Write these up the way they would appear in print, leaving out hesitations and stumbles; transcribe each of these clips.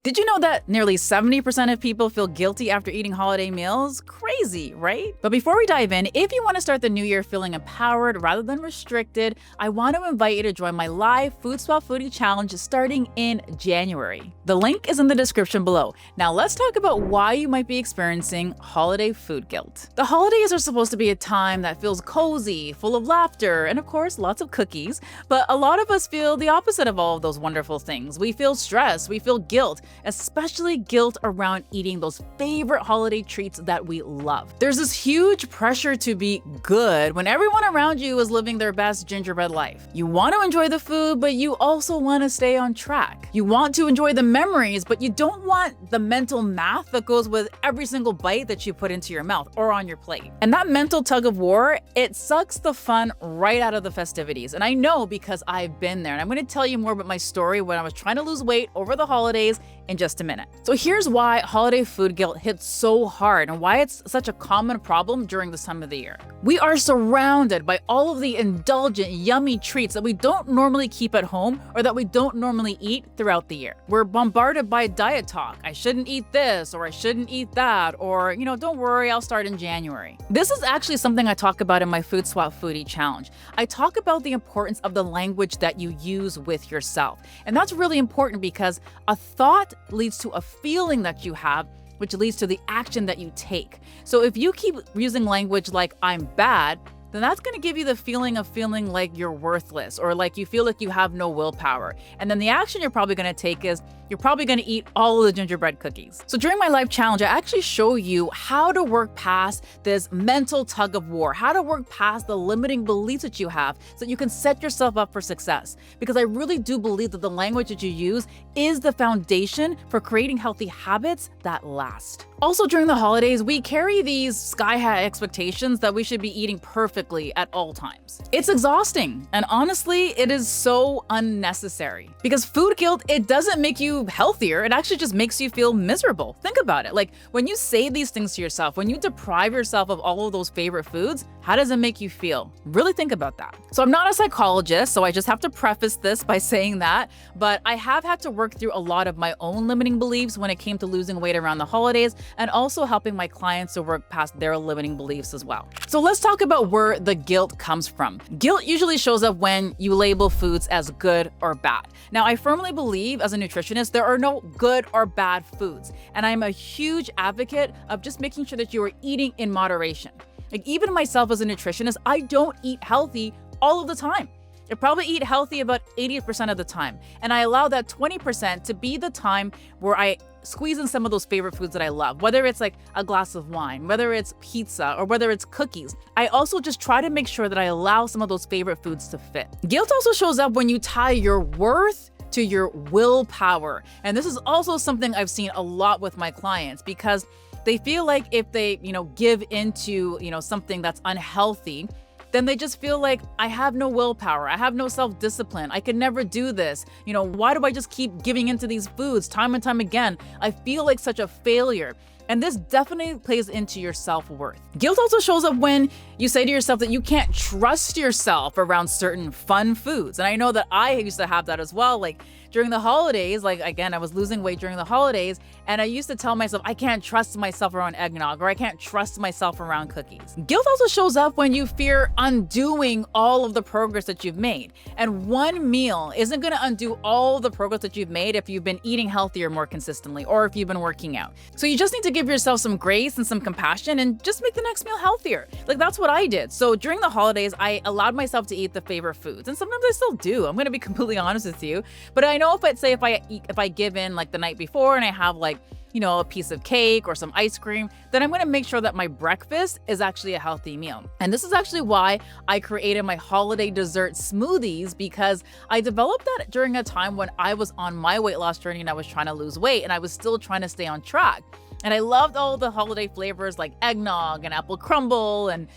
Did you know that nearly 70% of people feel guilty after eating holiday meals? Crazy, right? But before we dive in, if you want to start the new year feeling empowered rather than restricted, I want to invite you to join my live Food Swap Foodie Challenge starting in January. The link is in the description below. Now let's talk about why you might be experiencing holiday food guilt. The holidays are supposed to be a time that feels cozy, full of laughter, and of course, lots of cookies. But a lot of us feel the opposite of all of those wonderful things. We feel stress, we feel guilt, especially guilt around eating those favorite holiday treats that we love. There's this huge pressure to be good when everyone around you is living their best gingerbread life. You want to enjoy the food, but you also want to stay on track. You want to enjoy the memories, but you don't want the mental math that goes with every single bite that you put into your mouth or on your plate. And that mental tug of war, it sucks the fun right out of the festivities. And I know because I've been there. And I'm going to tell you more about my story when I was trying to lose weight over the holidays in just a minute. So here's why holiday food guilt hits so hard and why it's such a common problem during this time of the year. We are surrounded by all of the indulgent, yummy treats that we don't normally keep at home or that we don't normally eat throughout the year. We're bombarded by diet talk. I shouldn't eat this, or I shouldn't eat that, or, don't worry, I'll start in January. This is actually something I talk about in my Food Swap Foodie Challenge. I talk about the importance of the language that you use with yourself. And that's really important because a thought leads to a feeling that you have, which leads to the action that you take. So if you keep using language like I'm bad, then that's going to give you the feeling of feeling like you're worthless or like you feel like you have no willpower. And then the action you're probably going to take is you're probably going to eat all of the gingerbread cookies. So during my live challenge, I actually show you how to work past this mental tug of war, how to work past the limiting beliefs that you have so that you can set yourself up for success. Because I really do believe that the language that you use is the foundation for creating healthy habits that last. Also during the holidays, we carry these sky-high expectations that we should be eating perfectly at all times. It's exhausting, and honestly, it is so unnecessary. Because food guilt, it doesn't make you healthier, it actually just makes you feel miserable. Think about it. Like when you say these things to yourself, when you deprive yourself of all of those favorite foods, how does it make you feel? Really think about that. So I'm not a psychologist, so I just have to preface this by saying that, but I have had to work through a lot of my own limiting beliefs when it came to losing weight around the holidays and also helping my clients to work past their limiting beliefs as well. So let's talk about where the guilt comes from. Guilt usually shows up when you label foods as good or bad. Now, I firmly believe as a nutritionist, there are no good or bad foods. And I'm a huge advocate of just making sure that you are eating in moderation. Like even myself as a nutritionist, I don't eat healthy all of the time. I probably eat healthy about 80% of the time. And I allow that 20% to be the time where I squeeze in some of those favorite foods that I love, whether it's like a glass of wine, whether it's pizza, or whether it's cookies. I also just try to make sure that I allow some of those favorite foods to fit. Guilt also shows up when you tie your worth to your willpower. And this is also something I've seen a lot with my clients because they feel like if they, give into, something that's unhealthy, then they just feel like I have no willpower, I have no self-discipline, I can never do this. Why do I just keep giving into these foods time and time again? I feel like such a failure. And this definitely plays into your self-worth. Guilt also shows up when you say to yourself that you can't trust yourself around certain fun foods. And I know that I used to have that as well. Like during the holidays, again, I was losing weight during the holidays, and I used to tell myself, I can't trust myself around eggnog, or I can't trust myself around cookies. Guilt also shows up when you fear undoing all of the progress that you've made. And one meal isn't gonna undo all the progress that you've made if you've been eating healthier more consistently, or if you've been working out. So you just need to give yourself some grace and some compassion and just make the next meal healthier. Like that's what I did. So during the holidays, I allowed myself to eat the favorite foods, and sometimes I still do. I'm gonna be completely honest with you. But I know if I give in like the night before and I have like, a piece of cake or some ice cream, then I'm gonna make sure that my breakfast is actually a healthy meal. And this is actually why I created my holiday dessert smoothies, because I developed that during a time when I was on my weight loss journey and I was trying to lose weight and I was still trying to stay on track. And I loved all the holiday flavors like eggnog and apple crumble and,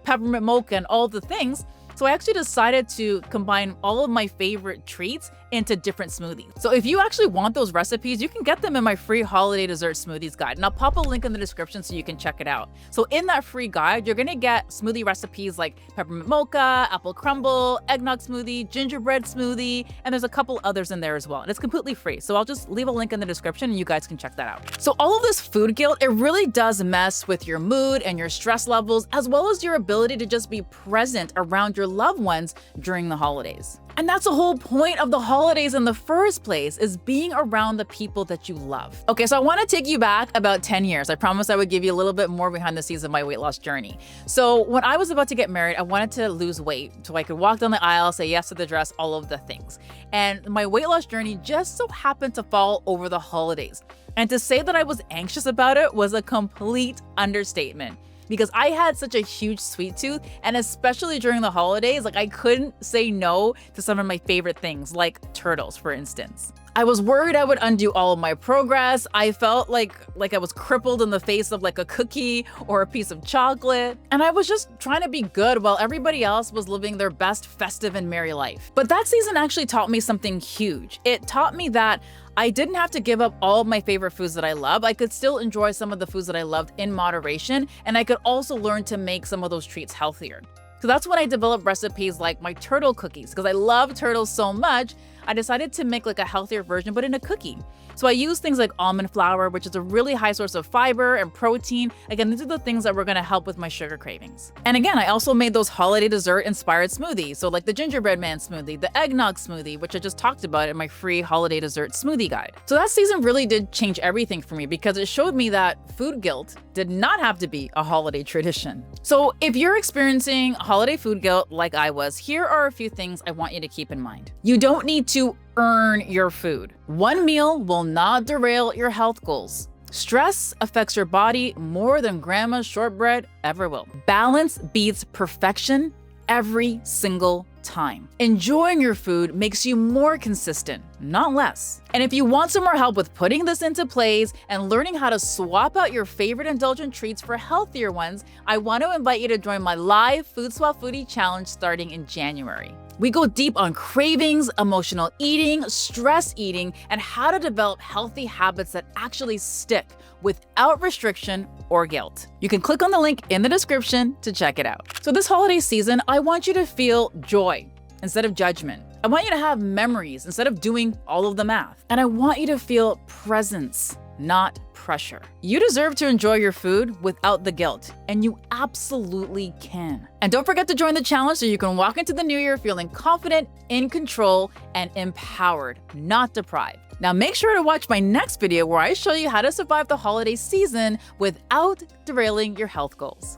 peppermint mocha and all the things. So I actually decided to combine all of my favorite treats into different smoothies. So if you actually want those recipes, you can get them in my free holiday dessert smoothies guide. And I'll pop a link in the description so you can check it out. So in that free guide, you're gonna get smoothie recipes like peppermint mocha, apple crumble, eggnog smoothie, gingerbread smoothie, and there's a couple others in there as well. And it's completely free. So I'll just leave a link in the description and you guys can check that out. So all of this food guilt, it really does mess with your mood and your stress levels, as well as your ability to just be present around your loved ones during the holidays. And that's the whole point of the holidays in the first place, is being around the people that you love. Okay, so I want to take you back about 10 years. I promised I would give you a little bit more behind the scenes of my weight loss journey. So when I was about to get married, I wanted to lose weight so I could walk down the aisle, say yes to the dress, all of the things. And my weight loss journey just so happened to fall over the holidays. And to say that I was anxious about it was a complete understatement, because I had such a huge sweet tooth, and especially during the holidays, like I couldn't say no to some of my favorite things, like turtles, for instance. I was worried I would undo all of my progress. I felt like I was crippled in the face of like a cookie or a piece of chocolate. And I was just trying to be good while everybody else was living their best festive and merry life. But that season actually taught me something huge. It taught me that I didn't have to give up all of my favorite foods that I love. I could still enjoy some of the foods that I loved in moderation, and I could also learn to make some of those treats healthier. So that's when I developed recipes like my turtle cookies. Because I love turtles so much, I decided to make like a healthier version, but in a cookie. So I use things like almond flour, which is a really high source of fiber and protein. Again, these are the things that were gonna help with my sugar cravings. And again, I also made those holiday dessert inspired smoothies. So like the gingerbread man smoothie, the eggnog smoothie, which I just talked about in my free holiday dessert smoothie guide. So that season really did change everything for me, because it showed me that food guilt did not have to be a holiday tradition. So if you're experiencing holiday food guilt like I was, here are a few things I want you to keep in mind. You don't need to earn your food. One meal will not derail your health goals. Stress affects your body more than grandma's shortbread ever will. Balance beats perfection every single time. Enjoying your food makes you more consistent, not less. And if you want some more help with putting this into place and learning how to swap out your favorite indulgent treats for healthier ones, I want to invite you to join my live Food Swap Foodie Challenge starting in January. We go deep on cravings, emotional eating, stress eating, and how to develop healthy habits that actually stick without restriction or guilt. You can click on the link in the description to check it out. So this holiday season, I want you to feel joy instead of judgment. I want you to have memories instead of doing all of the math. And I want you to feel presence, not pressure. You deserve to enjoy your food without the guilt, and you absolutely can. And don't forget to join the challenge so you can walk into the new year feeling confident, in control, and empowered, not deprived. Now make sure to watch my next video where I show you how to survive the holiday season without derailing your health goals.